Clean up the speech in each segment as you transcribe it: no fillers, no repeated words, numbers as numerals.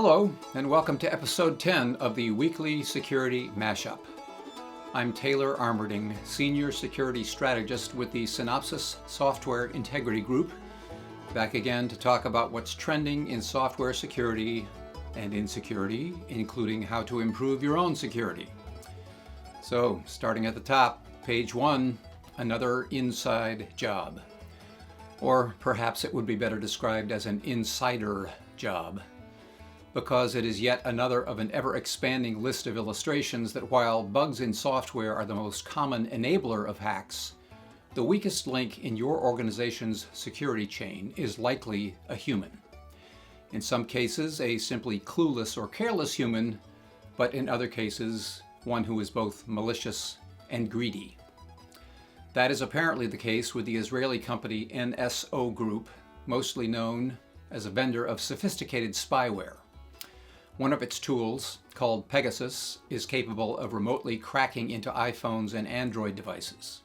Hello, and welcome to episode 10 of the weekly Security Mashup. I'm Taylor Armerding, Senior Security Strategist with the Synopsys Software Integrity Group, back again to talk about what's trending in software security and insecurity, including how to improve your own security. So, starting at the top, page 1, another inside job. Or perhaps it would be better described as an insider job, because it is yet another of an ever-expanding list of illustrations that while bugs in software are the most common enabler of hacks, the weakest link in your organization's security chain is likely a human. In some cases, a simply clueless or careless human, but in other cases, one who is both malicious and greedy. That is apparently the case with the Israeli company NSO Group, mostly known as a vendor of sophisticated spyware. One of its tools, called Pegasus, is capable of remotely cracking into iPhones and Android devices.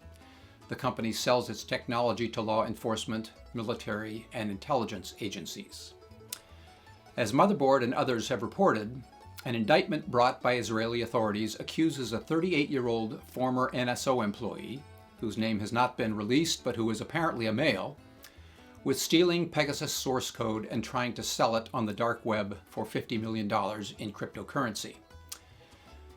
The company sells its technology to law enforcement, military, and intelligence agencies. As Motherboard and others have reported, an indictment brought by Israeli authorities accuses a 38-year-old former NSO employee, whose name has not been released but who is apparently a male, with stealing Pegasus source code and trying to sell it on the dark web for $50 million in cryptocurrency.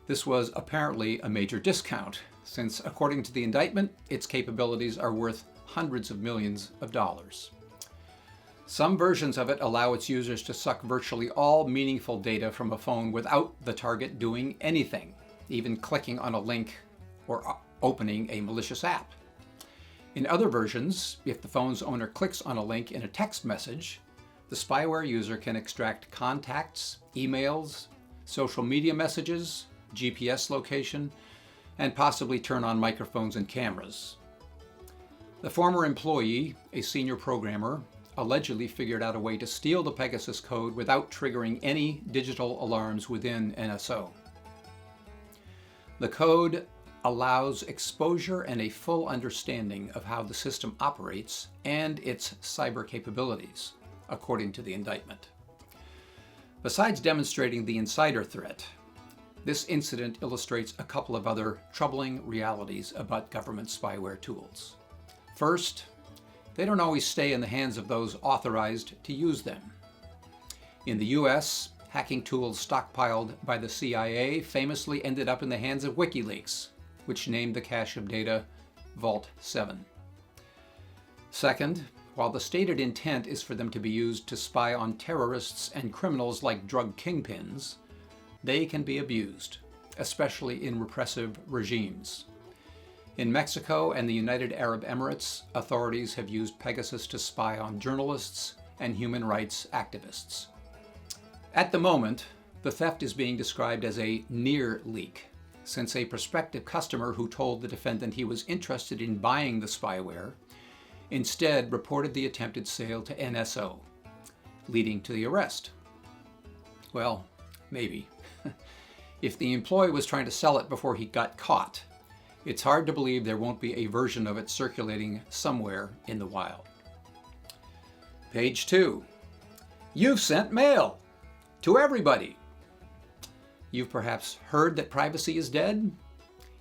This was apparently a major discount, since according to the indictment, its capabilities are worth hundreds of millions of dollars. Some versions of it allow its users to suck virtually all meaningful data from a phone without the target doing anything, even clicking on a link or opening a malicious app. In other versions, if the phone's owner clicks on a link in a text message, the spyware user can extract contacts, emails, social media messages, GPS location, and possibly turn on microphones and cameras. The former employee, a senior programmer, allegedly figured out a way to steal the Pegasus code without triggering any digital alarms within NSO. The code allows exposure and a full understanding of how the system operates and its cyber capabilities, according to the indictment. Besides demonstrating the insider threat, this incident illustrates a couple of other troubling realities about government spyware tools. First, they don't always stay in the hands of those authorized to use them. In the US, hacking tools stockpiled by the CIA famously ended up in the hands of WikiLeaks, which named the cache of data Vault 7. Second, while the stated intent is for them to be used to spy on terrorists and criminals like drug kingpins, they can be abused, especially in repressive regimes. In Mexico and the United Arab Emirates, authorities have used Pegasus to spy on journalists and human rights activists. At the moment, the theft is being described as a near leak, since a prospective customer who told the defendant he was interested in buying the spyware instead reported the attempted sale to NSO, leading to the arrest. Well, maybe. If the employee was trying to sell it before he got caught, it's hard to believe there won't be a version of it circulating somewhere in the wild. Page 2. You've sent mail to everybody. You've perhaps heard that privacy is dead?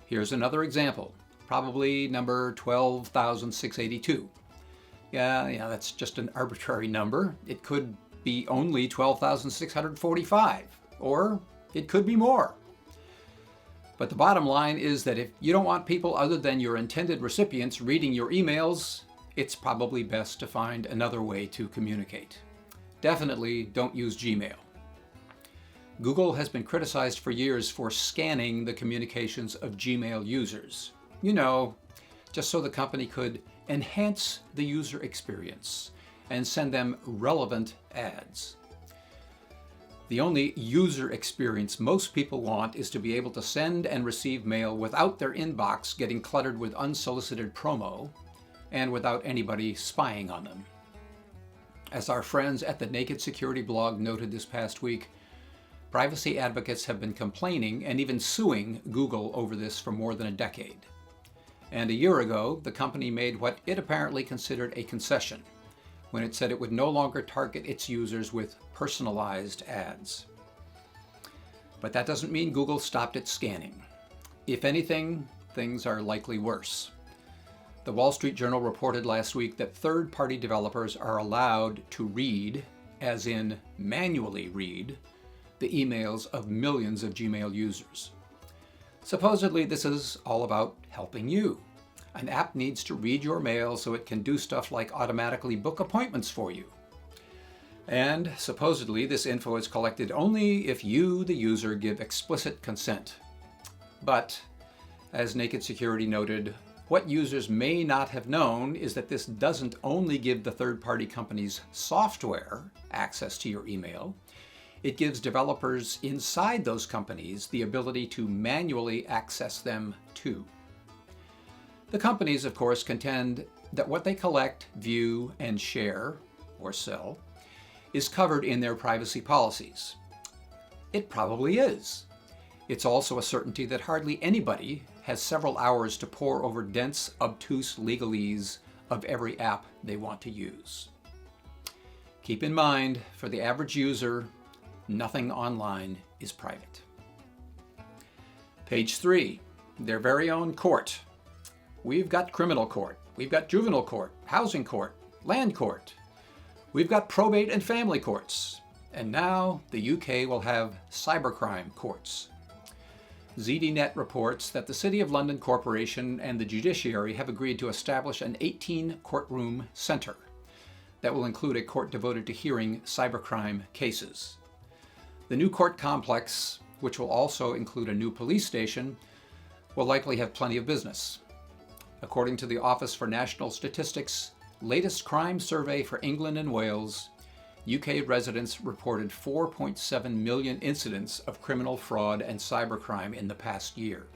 Here's another example, probably number 12,682. Yeah, that's just an arbitrary number. It could be only 12,645, or it could be more. But the bottom line is that if you don't want people other than your intended recipients reading your emails, it's probably best to find another way to communicate. Definitely don't use Gmail. Google has been criticized for years for scanning the communications of Gmail users. You know, just so the company could enhance the user experience and send them relevant ads. The only user experience most people want is to be able to send and receive mail without their inbox getting cluttered with unsolicited promo and without anybody spying on them. As our friends at the Naked Security blog noted this past week, privacy advocates have been complaining and even suing Google over this for more than a decade. And a year ago, the company made what it apparently considered a concession when it said it would no longer target its users with personalized ads. But that doesn't mean Google stopped its scanning. If anything, things are likely worse. The Wall Street Journal reported last week that third-party developers are allowed to read, as in manually read, the emails of millions of Gmail users. Supposedly, this is all about helping you. An app needs to read your mail so it can do stuff like automatically book appointments for you. And supposedly, this info is collected only if you, the user, give explicit consent. But, as Naked Security noted, what users may not have known is that this doesn't only give the third-party company's software access to your email, it gives developers inside those companies the ability to manually access them too. The companies, of course, contend that what they collect, view, and share, or sell, is covered in their privacy policies. It probably is. It's also a certainty that hardly anybody has several hours to pore over dense, obtuse legalese of every app they want to use. Keep in mind, for the average user, nothing online is private. Page 3, their very own court. We've got criminal court, we've got juvenile court, housing court, land court. We've got probate and family courts. And now the UK will have cybercrime courts. ZDNet reports that the City of London Corporation and the judiciary have agreed to establish an 18-courtroom centre that will include a court devoted to hearing cybercrime cases. The new court complex, which will also include a new police station, will likely have plenty of business. According to the Office for National Statistics' latest crime survey for England and Wales, UK residents reported 4.7 million incidents of criminal fraud and cybercrime in the past year,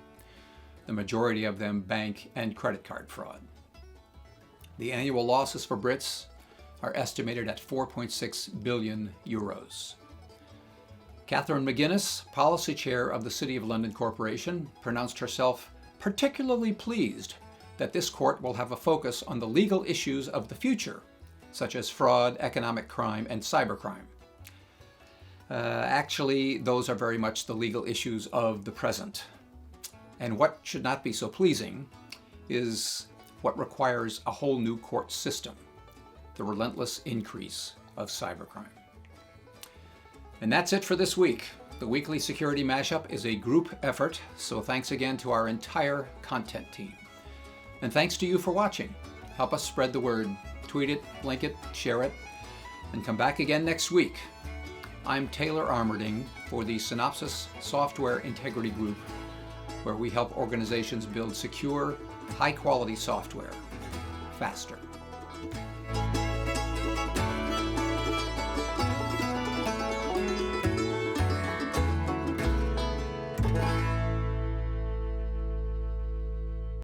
the majority of them bank and credit card fraud. The annual losses for Brits are estimated at 4.6 billion euros. Catherine McGuinness, policy chair of the City of London Corporation, pronounced herself particularly pleased that this court will have a focus on the legal issues of the future, such as fraud, economic crime, and cybercrime. Actually, those are very much the legal issues of the present. And what should not be so pleasing is what requires a whole new court system, the relentless increase of cybercrime. And that's it for this week. The Weekly Security Mashup is a group effort, so thanks again to our entire content team. And thanks to you for watching. Help us spread the word. Tweet it, link it, share it, and come back again next week. I'm Taylor Armerding for the Synopsys Software Integrity Group, where we help organizations build secure, high-quality software faster.